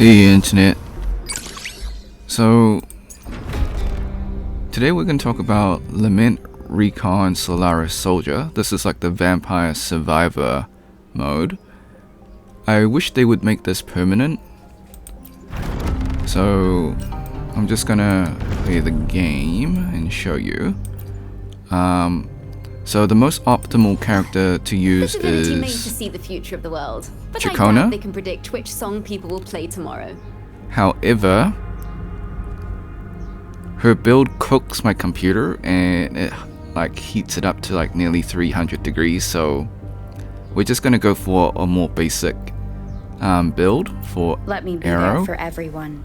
Hey internet. So today we're going to talk about Lament Recon Solaris Solider. This is like the vampire survivor mode. I wish they would make this permanent. So I'm just gonna play the game and show you. So the most optimal character to use is made to see the future of the world, but Chacona. I doubt they can predict which song people will play tomorrow. However, her build cooks my computer and it like heats it up to like nearly 300 degrees, so we're just gonna go for a more basic build for Let me be Arrow. there for everyone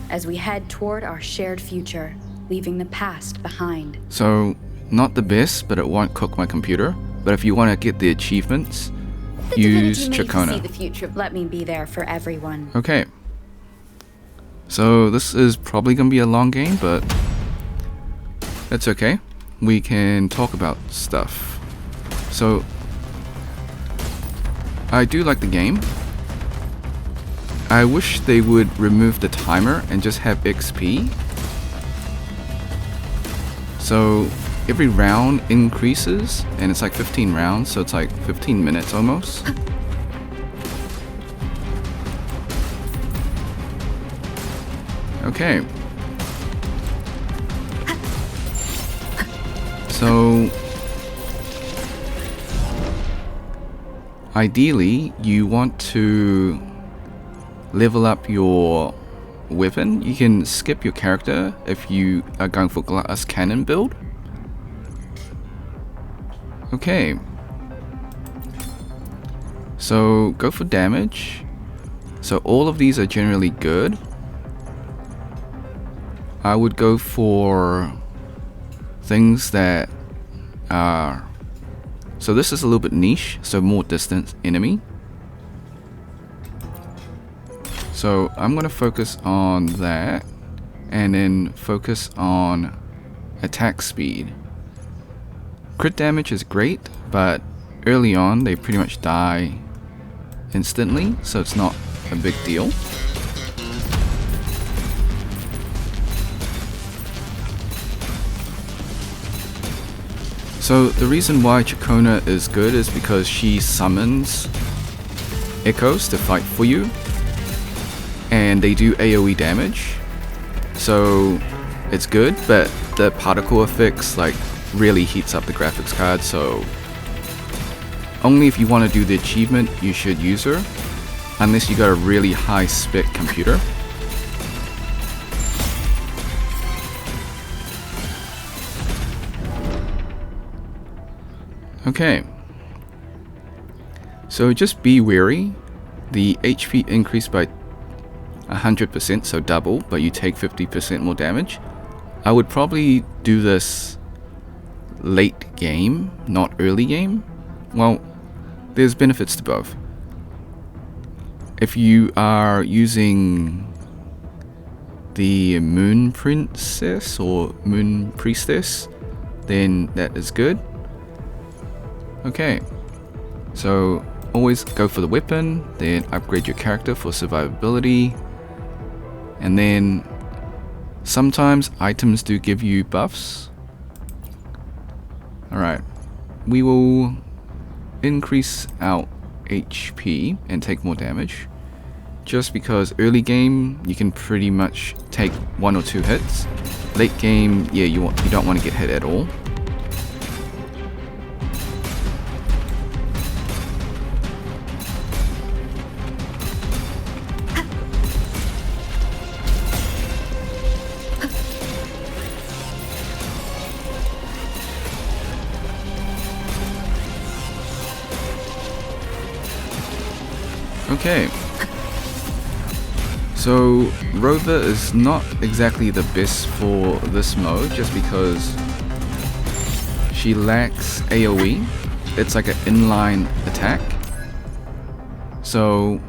as we head toward our shared future, leaving the past behind. So not the best, but it won't cook my computer. But if you want to get the achievements, use Made to see Chacona. the future. Let me be there for everyone. Okay. So this is probably gonna be a long game, but that's okay. We can talk about stuff. So I do like the game. I wish they would remove the timer and just have XP. So every round increases, and it's like 15 rounds, so it's like 15 minutes almost. Okay. So ideally, you want to level up your weapon. You can skip your character if you are going for glass cannon build. Okay. So go for damage. So all of these are generally good. I would go for things that are... So this is a little bit niche, so more distant enemy. So I'm going to focus on that and then focus on attack speed. Crit damage is great, but early on they pretty much die instantly, so it's not a big deal. So the reason why Chacona is good is because she summons echoes to fight for you, and they do AoE damage, so it's good, but the particle effects like really heats up the graphics card, so only if you want to do the achievement you should use her, unless you got a really high spec computer. Okay, so just be wary. The HP increased by 100%, so double, but you take 50% more damage. I would probably do this late game, not early game. Well, there's benefits to both. If you are using the Moon Princess or Moon Priestess, then that is good. Okay, so always go for the weapon, then upgrade your character for survivability, and then sometimes items do give you buffs. Alright, we will increase our HP and take more damage, just because early game you can pretty much take 1 or 2 hits. Late game, yeah, you don't want to get hit at all. Okay, so Rover is not exactly the best for this mode, just because she lacks AoE. It's like an inline attack. So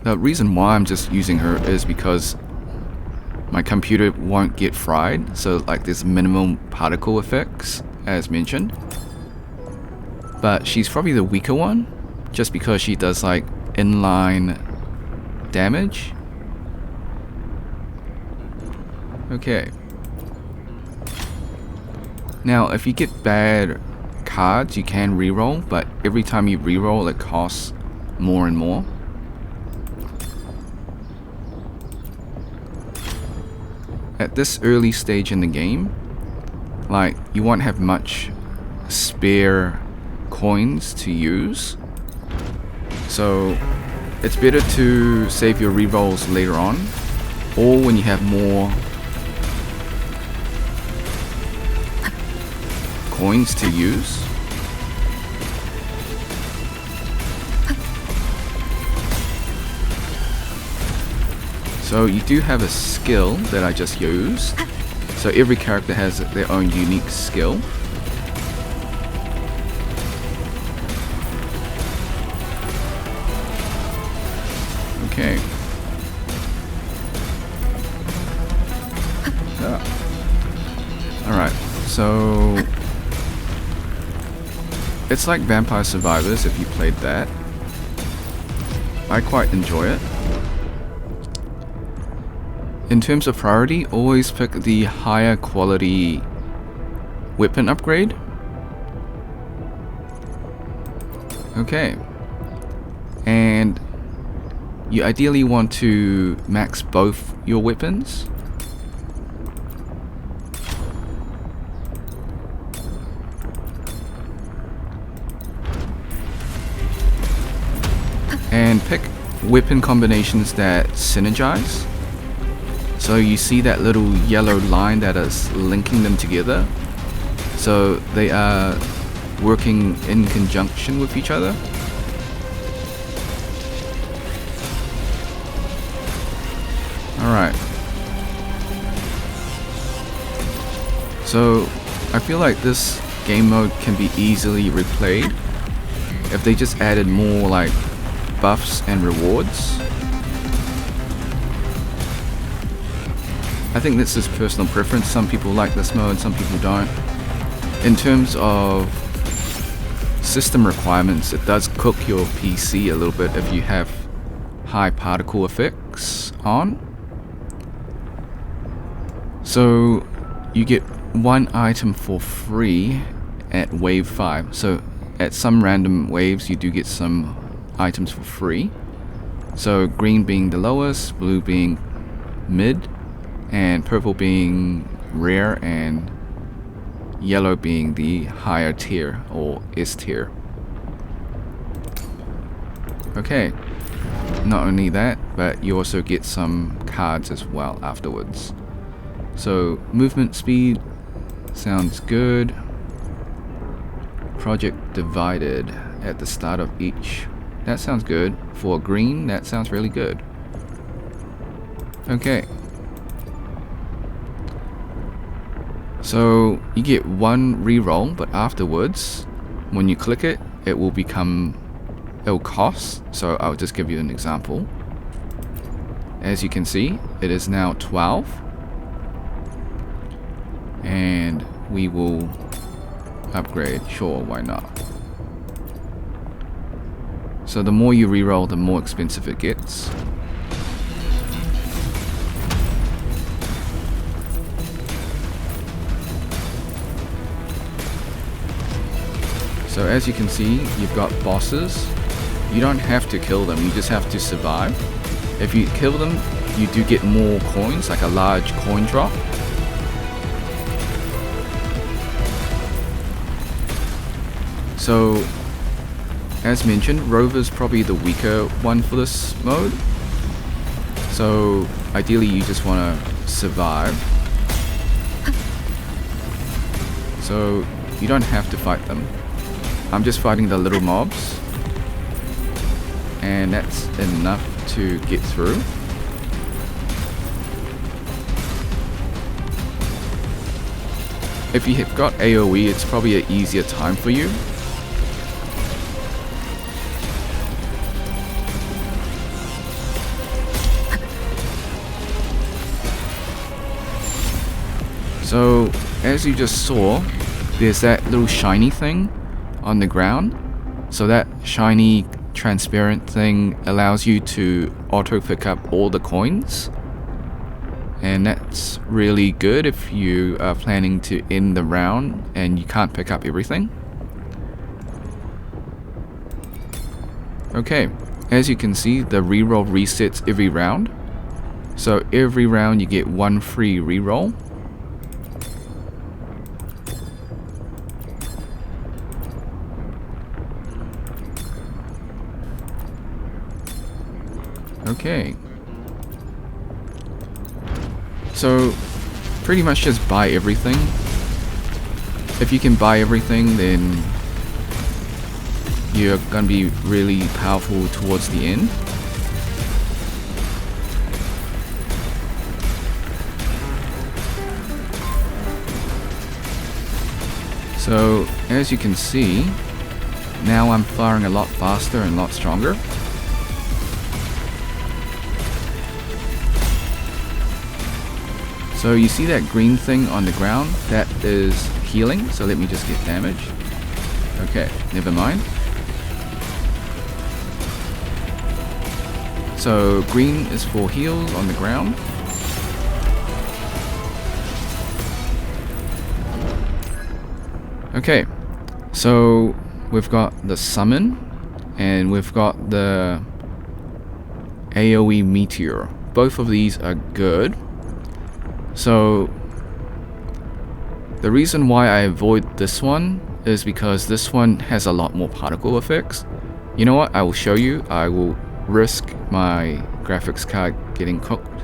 the reason why I'm just using her is because my computer won't get fried, so like there's minimum particle effects as mentioned. But she's probably the weaker one, just because she does like inline damage. Okay. Now, if you get bad cards, you can reroll, but every time you reroll, it costs more and more. At this early stage in the game, like, you won't have much spare coins to use. So, it's better to save your rerolls later on, or when you have more coins to use. So you do have a skill that I just used. So every character has their own unique skill. Okay. Alright, so it's like Vampire Survivors if you played that. I quite enjoy it. In terms of priority, always pick the higher quality weapon upgrade. Okay. And you ideally want to max both your weapons. And pick weapon combinations that synergize. So you see that little yellow line that is linking them together. So they are working in conjunction with each other. Alright. So I feel like this game mode can be easily replayed if they just added more like buffs and rewards. I think this is personal preference. Some people like this mode, some people don't. In terms of system requirements, it does cook your PC a little bit if you have high particle effects on. So you get one item for free at wave 5. So at some random waves you do get some items for free. So green being the lowest, blue being mid, and purple being rare, and yellow being the higher tier or S tier. Okay, not only that, but you also get some cards as well afterwards. So movement speed sounds good. Project divided at the start of each. That sounds good. For green, that sounds really good. Okay. So you get one reroll, but afterwards, when you click it, it will cost. So I'll just give you an example. As you can see, it is now 12. And we will upgrade. Sure, why not? So the more you reroll, the more expensive it gets. So as you can see, you've got bosses. You don't have to kill them, you just have to survive. If you kill them, you do get more coins, like a large coin drop. So, as mentioned, Rover's probably the weaker one for this mode. So, ideally you just want to survive. So, you don't have to fight them. I'm just fighting the little mobs. And that's enough to get through. If you have got AoE, it's probably an easier time for you. So, as you just saw, there's that little shiny thing on the ground. So that shiny transparent thing allows you to auto pick up all the coins, and that's really good if you are planning to end the round and you can't pick up everything. Okay, as you can see, the reroll resets every round. So every round you get one free reroll. Okay. So pretty much just buy everything. If you can buy everything, then you're gonna be really powerful towards the end. So as you can see, now I'm firing a lot faster and a lot stronger. So you see that green thing on the ground? That is healing, so let me just get damage. Okay, never mind. So green is for heals on the ground. Okay, so we've got the summon and we've got the AoE meteor. Both of these are good. So the reason why I avoid this one is because this one has a lot more particle effects. You know what? I will show you. I will risk my graphics card getting cooked.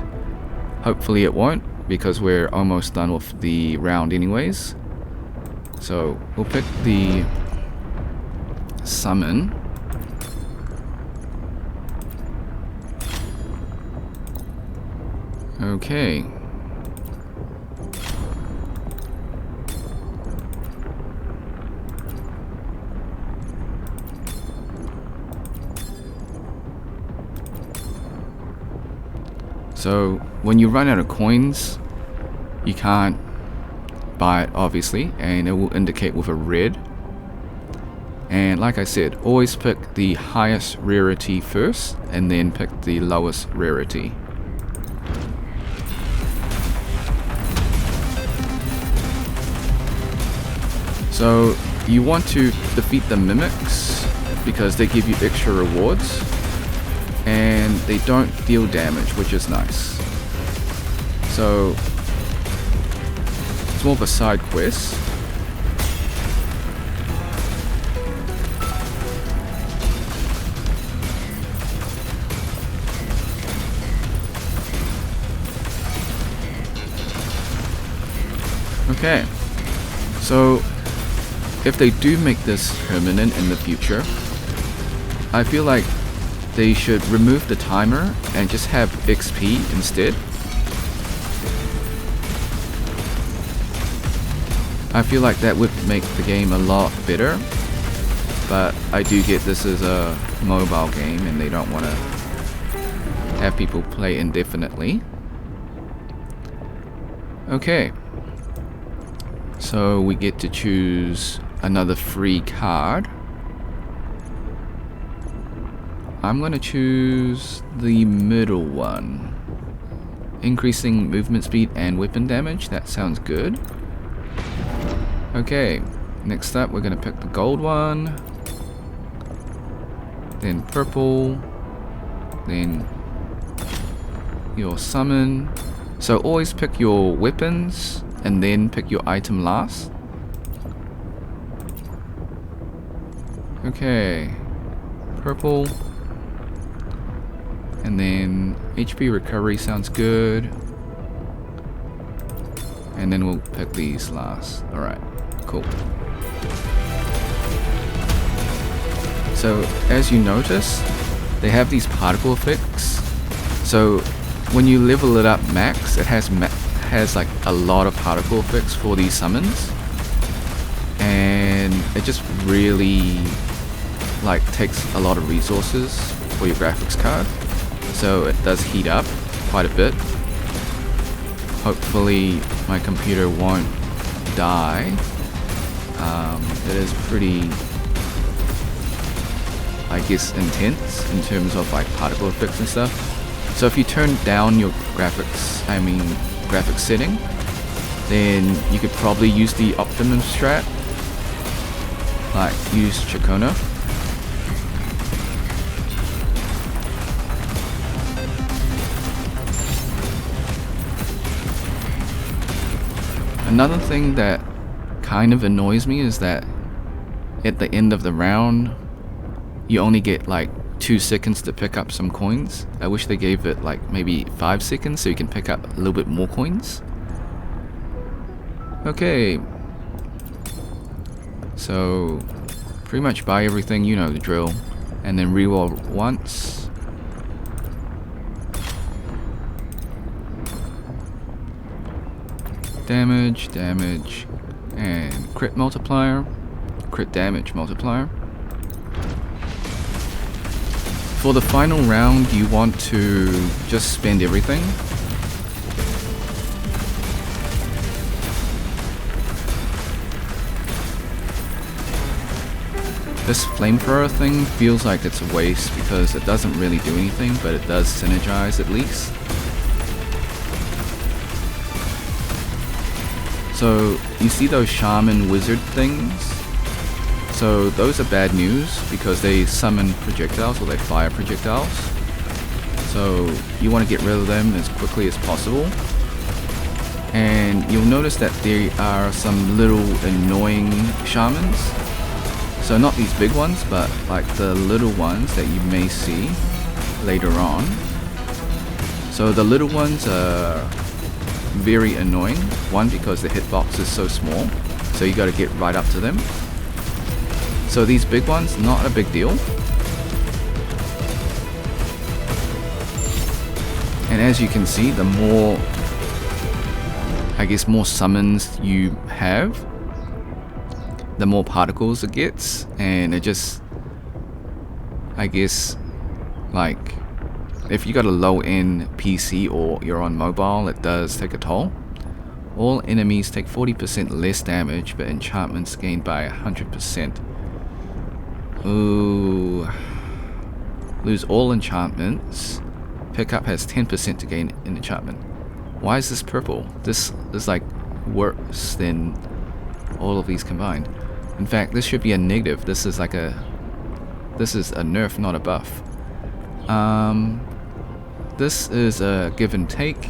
Hopefully it won't, because we're almost done with the round anyways. So we'll pick the summon. Okay. So when you run out of coins, you can't buy it obviously, and it will indicate with a red. And like I said, always pick the highest rarity first and then pick the lowest rarity. So you want to defeat the mimics because they give you extra rewards and they don't deal damage, which is nice. So it's more of a side quest. Okay, so if they do make this permanent in the future, I feel like they should remove the timer and just have XP instead. I feel like that would make the game a lot better, but I do get this is a mobile game and they don't want to have people play indefinitely. Okay, so we get to choose another free card. I'm gonna choose the middle one. Increasing movement speed and weapon damage, that sounds good. Okay, next up we're gonna pick the gold one, then purple, then your summon. So always pick your weapons and then pick your item last. Okay, purple. And then HP recovery sounds good. And then we'll pick these last. Alright, cool. So as you notice, they have these particle effects. So when you level it up max, it has like a lot of particle effects for these summons. And it just really like takes a lot of resources for your graphics card. So it does heat up quite a bit. Hopefully my computer won't die. It is pretty I guess, intense in terms of like particle effects and stuff. So if you turn down your graphics setting, then you could probably use the optimum strat, like use Chacona. Another thing that kind of annoys me is that at the end of the round, you only get like 2 seconds to pick up some coins. I wish they gave it like maybe 5 seconds so you can pick up a little bit more coins. Okay. So, pretty much buy everything, you know the drill. And then reroll once. Damage, damage, and crit multiplier, crit damage multiplier. For the final round, you want to just spend everything. This flamethrower thing feels like it's a waste because it doesn't really do anything, but it does synergize at least. So you see those shaman wizard things? So those are bad news because they summon projectiles, or they fire projectiles. So you want to get rid of them as quickly as possible. And you'll notice that there are some little annoying shamans. So not these big ones, but like the little ones that you may see later on. So the little ones are very annoying. One, because the hitbox is so small, so you gotta get right up to them. So these big ones, not a big deal. And as you can see, the more, I guess, more summons you have, the more particles it gets, and it just, I guess, like, if you got a low-end PC or you're on mobile, it does take a toll. All enemies take 40% less damage, but enchantments gained by 100%. Ooh. Lose all enchantments. Pickup has 10% to gain an enchantment. Why is this purple? This is like worse than all of these combined. In fact, this should be a negative. This is a nerf, not a buff. This is a give and take.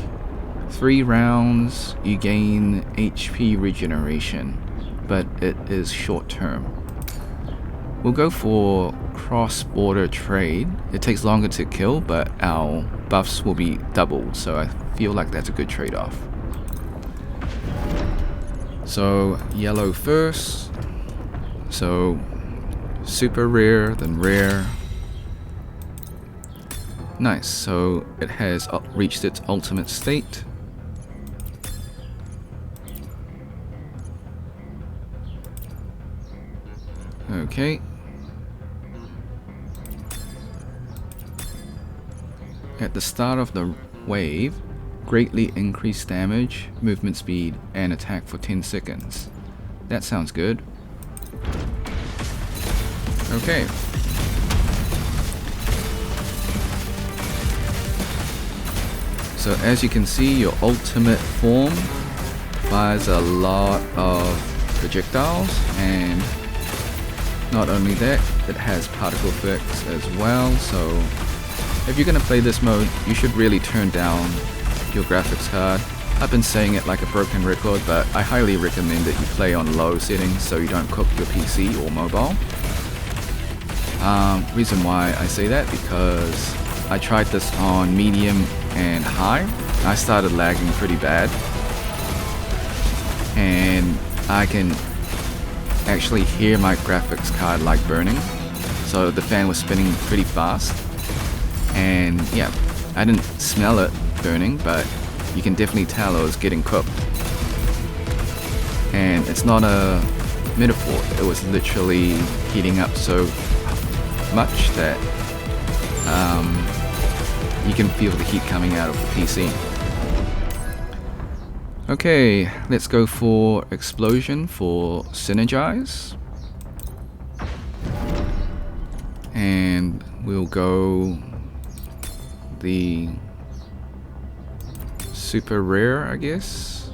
3 rounds, you gain HP regeneration, but it is short term. We'll go for cross-border trade. It takes longer to kill, but our buffs will be doubled, so I feel like that's a good trade-off. So, yellow first. So, super rare, then rare. Nice, so it has reached its ultimate state. Okay. At the start of the wave, greatly increased damage, movement speed, and attack for 10 seconds. That sounds good. Okay. So as you can see, your ultimate form fires a lot of projectiles, and not only that, it has particle effects as well. So if you're going to play this mode, you should really turn down your graphics card. I've been saying it like a broken record, but I highly recommend that you play on low settings so you don't cook your PC or mobile. Reason why I say that, because I tried this on medium and high. I started lagging pretty bad, and I can actually hear my graphics card like burning. So the fan was spinning pretty fast, and yeah, I didn't smell it burning, but you can definitely tell it was getting cooked. And it's not a metaphor, it was literally heating up so much that you can feel the heat coming out of the PC. Okay, let's go for Explosion for Synergize. And we'll go the super rare, I guess.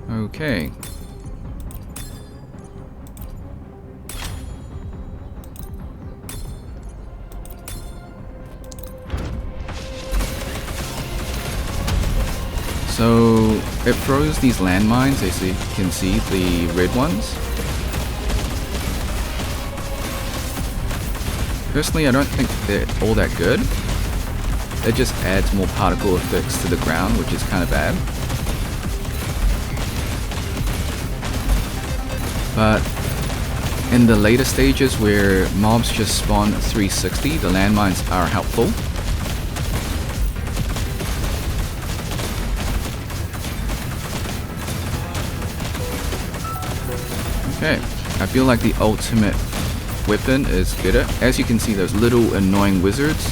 Okay. So it throws these landmines, as you can see, the red ones. Personally, I don't think they're all that good. It just adds more particle effects to the ground, which is kind of bad. But in the later stages where mobs just spawn 360, the landmines are helpful. Okay, I feel like the ultimate weapon is better. As you can see, those little annoying wizards,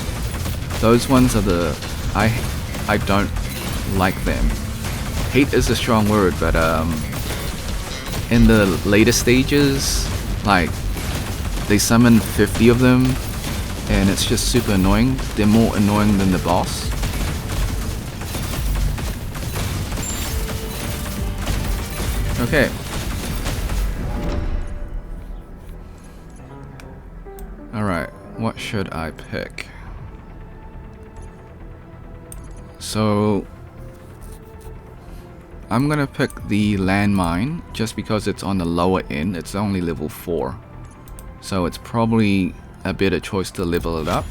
those ones are the... I don't like them. Hate is a strong word, but in the later stages, like, they summon 50 of them, and it's just super annoying. They're more annoying than the boss. Okay. Alright, what should I pick? So I'm gonna pick the landmine just because it's on the lower end. It's only level 4. So it's probably a better choice to level it up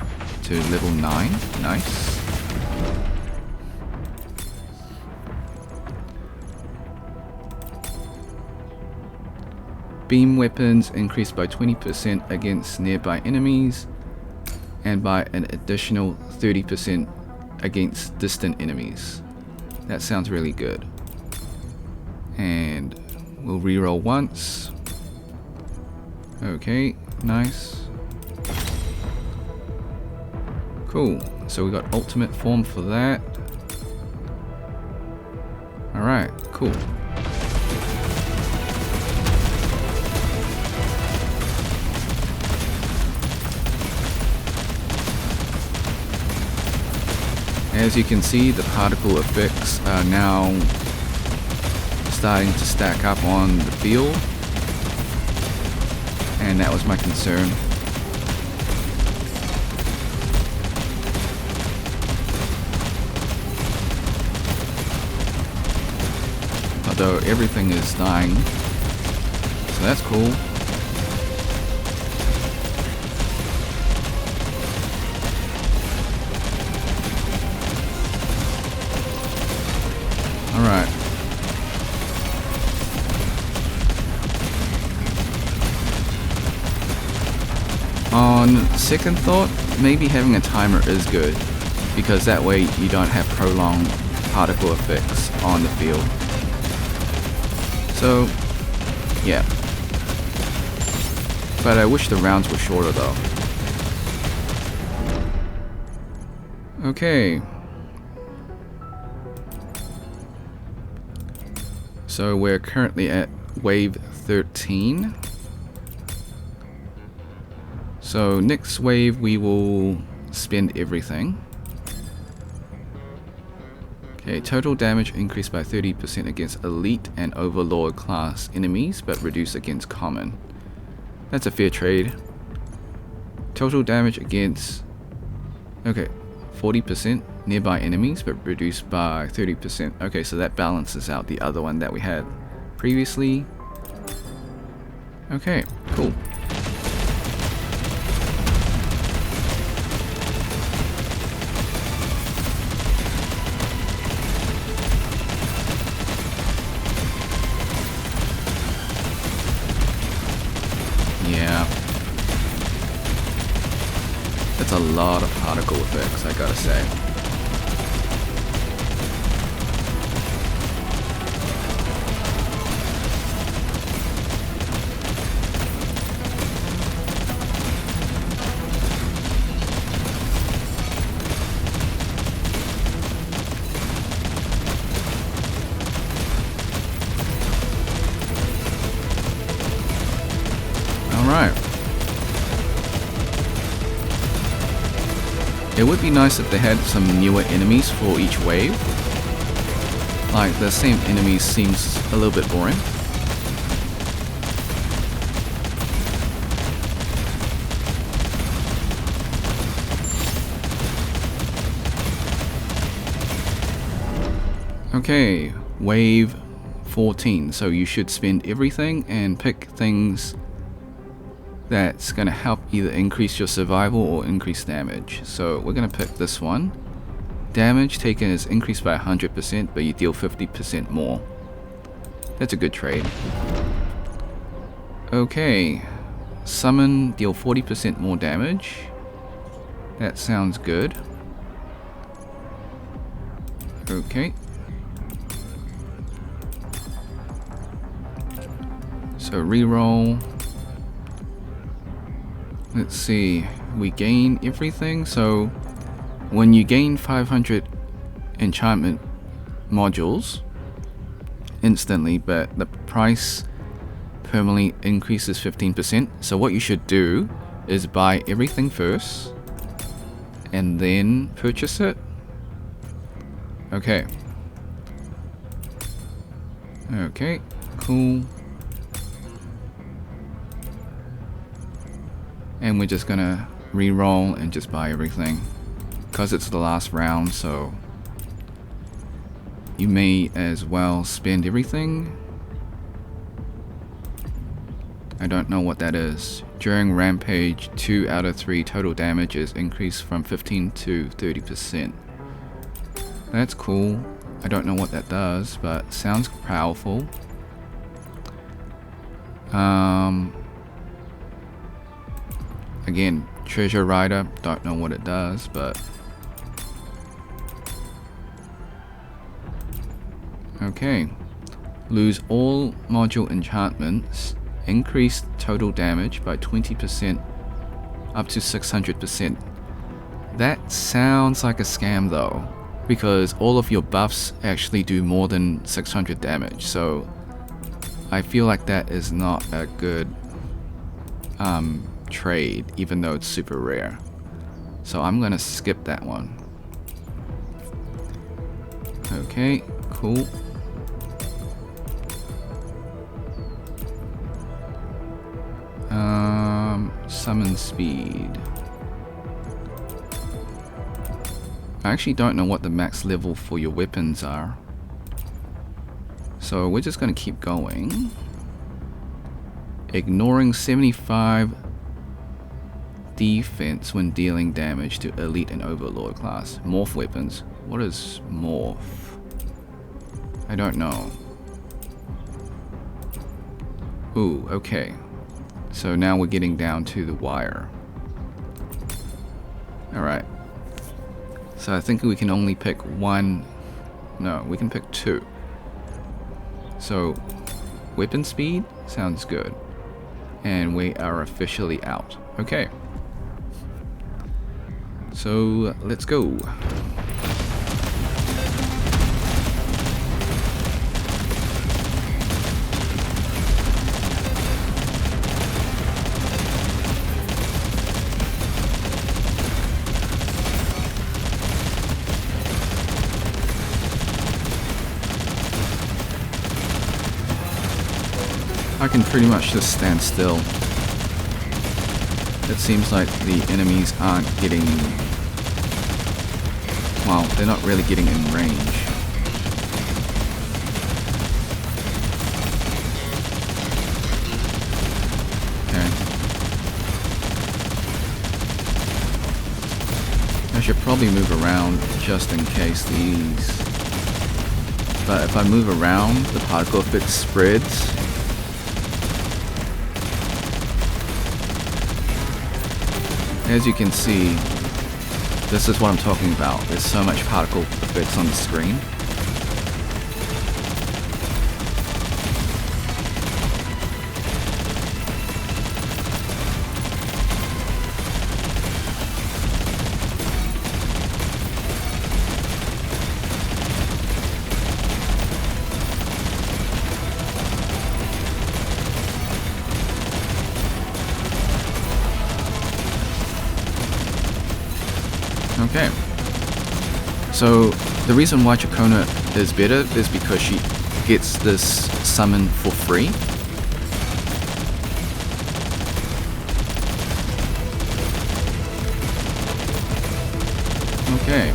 to level 9. Nice. Beam weapons increased by 20% against nearby enemies and by an additional 30% against distant enemies. That sounds really good. And we'll reroll once. Okay, nice. Cool. So we got ultimate form for that. Alright, cool. As you can see, the particle effects are now starting to stack up on the field, and that was my concern. Although everything is dying, so that's cool. Alright. On second thought, maybe having a timer is good, because that way you don't have prolonged particle effects on the field. So, yeah. But I wish the rounds were shorter though. Okay. So we're currently at wave 13. So next wave we will spend everything. Okay, total damage increased by 30% against elite and overlord class enemies, but reduced against common. That's a fair trade. Total damage against... okay, 40% nearby enemies, but reduced by 30%. Okay, so that balances out the other one that we had previously. Okay, cool. Yeah. That's a lot of particle effects, I gotta say. It would be nice if they had some newer enemies for each wave. Like, the same enemies seems a little bit boring. Okay, wave 14. So you should spend everything and pick things that's going to help either increase your survival or increase damage. So we're going to pick this one. Damage taken is increased by 100%, but you deal 50% more. That's a good trade. Okay, summon, deal 40% more damage. That sounds good. Okay. So reroll. Let's see, we gain everything. So when you gain 500 enchantment modules instantly, but the price permanently increases 15%. So what you should do is buy everything first and then purchase it. Okay. Okay, cool. And we're just gonna re-roll and just buy everything because it's the last round, so you may as well spend everything. I don't know what that is. During Rampage, 2 out of 3 total damage is increased from 15 to 30%. That's cool. I don't know what that does, but sounds powerful. Again, Treasure Rider, don't know what it does, but okay. Lose all module enchantments. Increase total damage by 20% up to 600%. That sounds like a scam though, because all of your buffs actually do more than 600 damage, so I feel like that is not a good trade, even though it's super rare. So I'm gonna skip that one. Okay, cool. Summon speed. I actually don't know what the max level for your weapons are, so we're just gonna keep going. Ignoring 75 defense when dealing damage to elite and overlord class. Morph weapons. What is morph? I don't know. Ooh, okay. So now we're getting down to the wire. Alright. So I think we can only pick one. No, we can pick 2. So weapon speed sounds good. And we are officially out. Okay. So let's go. I can pretty much just stand still. It seems like the enemies aren't getting... well, they're not really getting in range. Okay. I should probably move around just in case these... but if I move around, the particle effect spreads. As you can see, this is what I'm talking about. There's so much particle effects on the screen. Okay. So the reason why Chacona is better is because she gets this summon for free. Okay.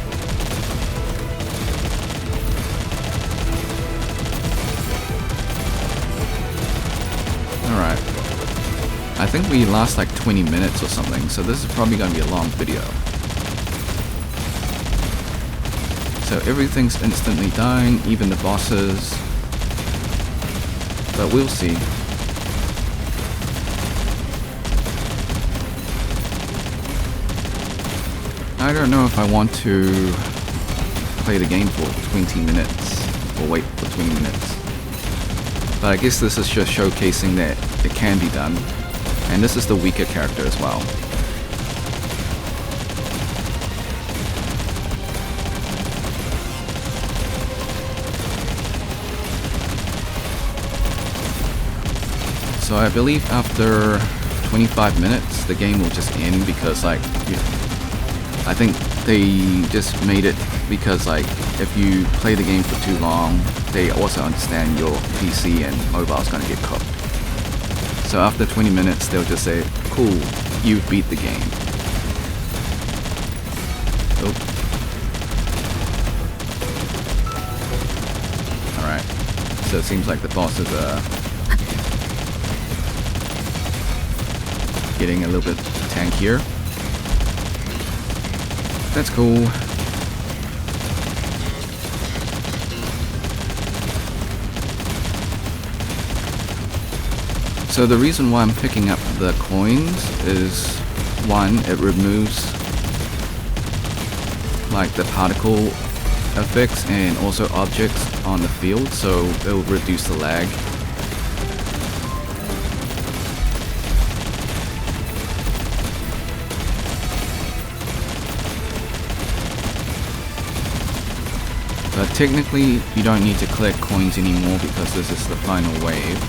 Alright. I think we last like 20 minutes or something, so this is probably going to be a long video. So everything's instantly dying, even the bosses. But we'll see. I don't know if I want to play the game for 20 minutes or wait for 20 minutes. But I guess this is just showcasing that it can be done. And this is the weaker character as well. So I believe after 25 minutes the game will just end because like, I think they just made it because like if you play the game for too long, they also understand your PC and mobile is going to get cooked. So after 20 minutes they'll just say, cool, you beat the game. Oh. Alright, so it seems like the bosses are getting a little bit tankier. That's cool. So the reason why I'm picking up the coins is, one, it removes like the particle effects and also objects on the field, so it will reduce the lag. But technically, you don't need to collect coins anymore because this is the final wave.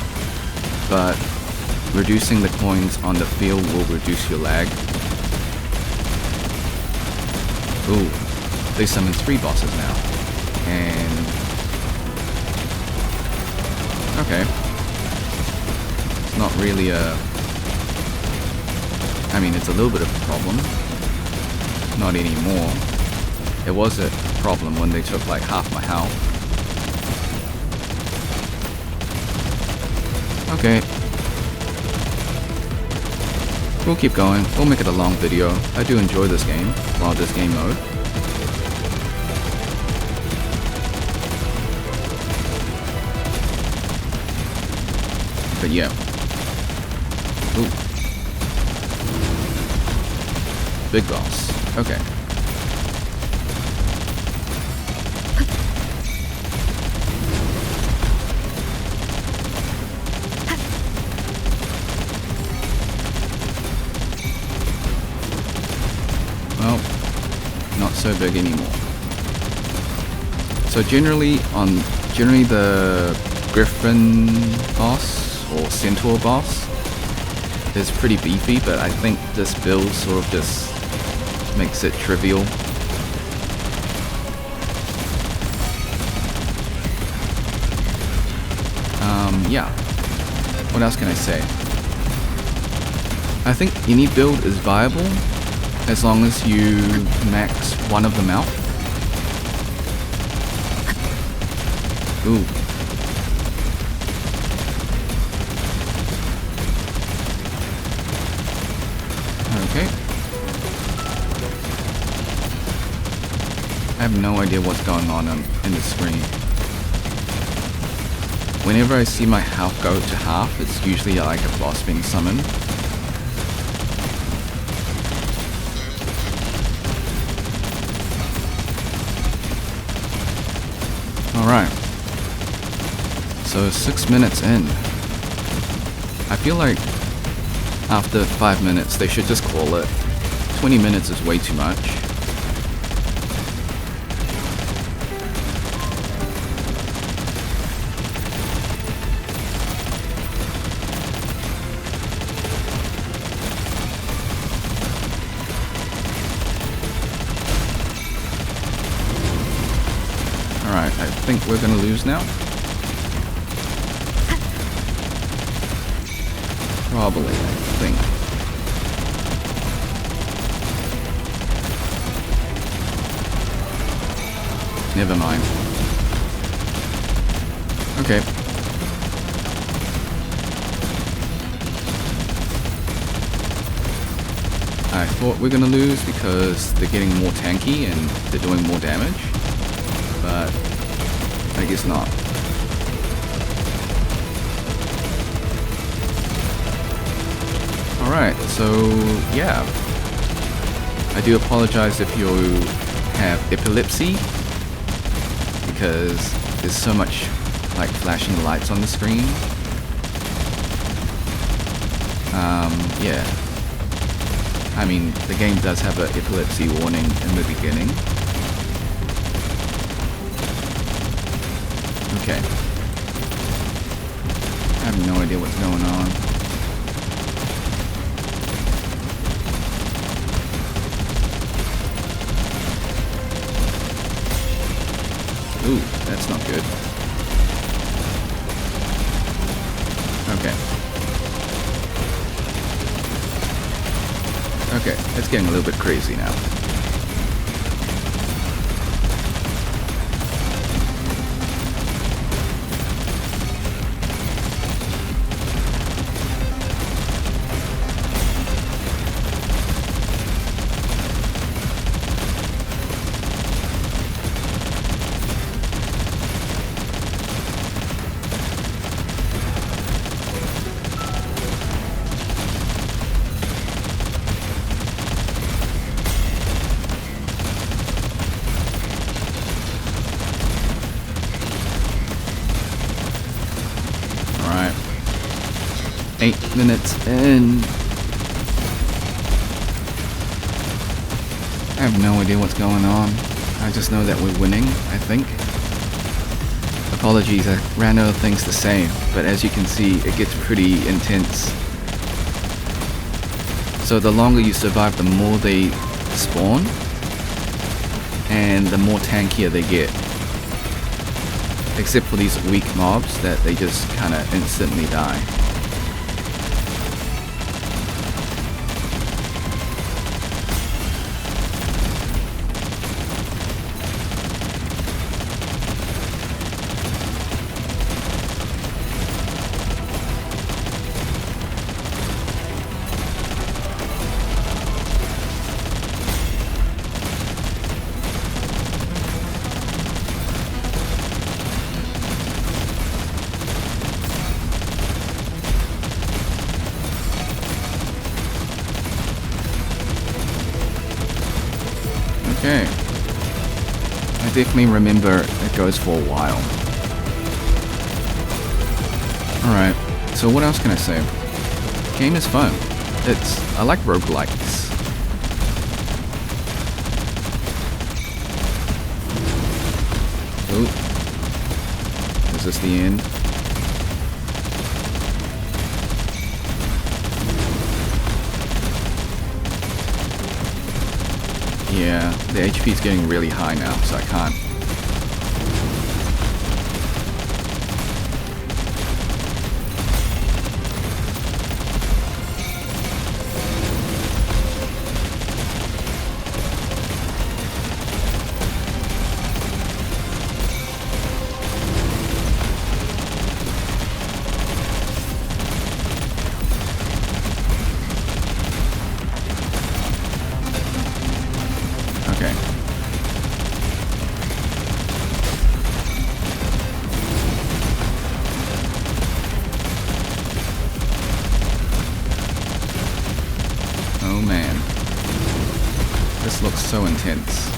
But reducing the coins on the field will reduce your lag. Ooh, they summoned 3 bosses now. And... okay. It's not really a... I mean, it's a little bit of a problem. Not anymore. It was a problem when they took like half my health. Okay. We'll keep going. We'll make it a long video. I do enjoy this game, well, this game mode. But yeah. Ooh. Big boss. Okay. Well, not so big anymore. So generally the Griffin boss or Centaur boss is pretty beefy, but I think this build sort of just makes it trivial. Yeah. What else can I say? I think any build is viable as long as you max one of them out. Ooh. Okay. I have no idea what's going on in the screen. Whenever I see my health go to half, it's usually like a boss being summoned. Alright. So 6 minutes in. I feel like after 5 minutes they should just call it. 20 minutes is way too much. I think we're gonna lose now. Probably, I think. Never mind. Okay. I thought we're gonna lose because they're getting more tanky and they're doing more damage, but I guess not. Alright, so yeah. I do apologize if you have epilepsy, because there's so much like flashing lights on the screen. Yeah. I mean, the game does have an epilepsy warning in the beginning. Okay. I have no idea what's going on. Ooh, that's not good. Okay. Okay, it's getting a little bit crazy now. Alright. 8 minutes in. I have no idea what's going on. I just know that we're winning, I think. Apologies, I ran out of things to say, but as you can see, it gets pretty intense. So the longer you survive, the more they spawn, and the more tankier they get. Except for these weak mobs that they just kinda instantly die. Okay. I definitely remember it goes for a while. Alright, so what else can I say? The game is fun. I like roguelikes. Ooh. Is this the end? Yeah, the HP is getting really high now, so I can't. Okay. Oh man. This looks so intense.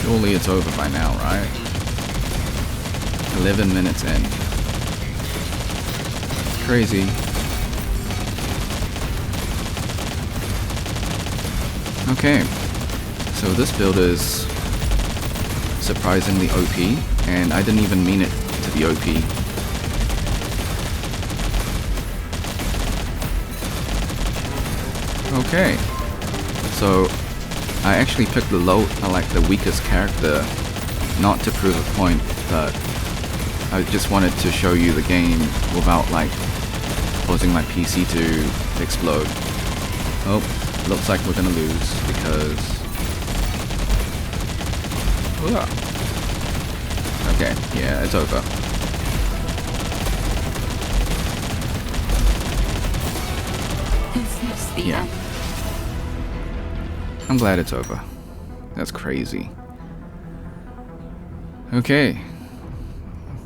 Surely it's over by now, right? 11 minutes in. It's crazy. Okay, so this build is surprisingly OP, and I didn't even mean it to be OP. Okay. So I actually picked the weakest character, not to prove a point, but I just wanted to show you the game without like causing my PC to explode. Oh, looks like we're gonna lose because... Okay, yeah, it's over. Yeah. I'm glad it's over. That's crazy. Okay.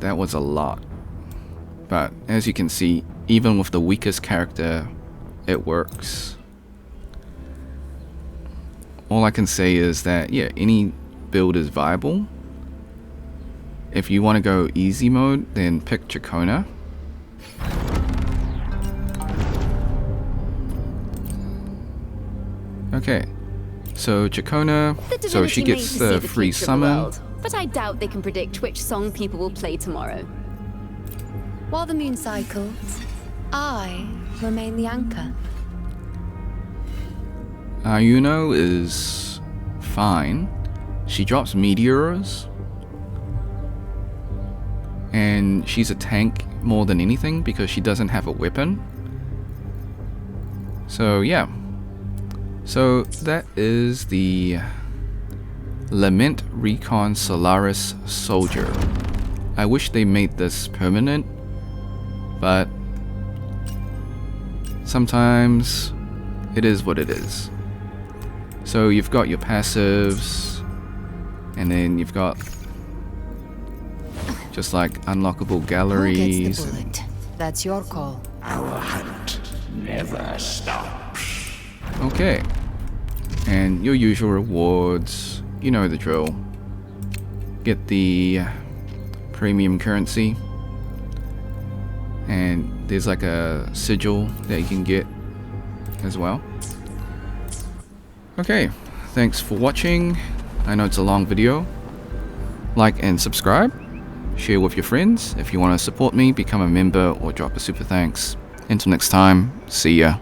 That was a lot. But as you can see, even with the weakest character, it works. All I can say is that, yeah, any build is viable. If you want to go easy mode, then pick Chacona. Okay, so Chacona, so she gets the free summon. But I doubt they can predict which song people will play tomorrow. While the moon cycles, I remain the anchor. Ayuno is fine. She drops meteors. And she's a tank more than anything because she doesn't have a weapon. So yeah. So that is the Lament Recon Solaris Solider. I wish they made this permanent, but sometimes it is what it is. So you've got your passives, and then you've got just like unlockable galleries. Who gets the bullet? That's your call. Our hunt never stops. Okay, and your usual rewards, you know the drill. Get the premium currency, and there's like a sigil that you can get as well. Okay, thanks for watching. I know it's a long video. Like and subscribe. Share with your friends. If you want to support me, become a member or drop a super thanks. Until next time, see ya.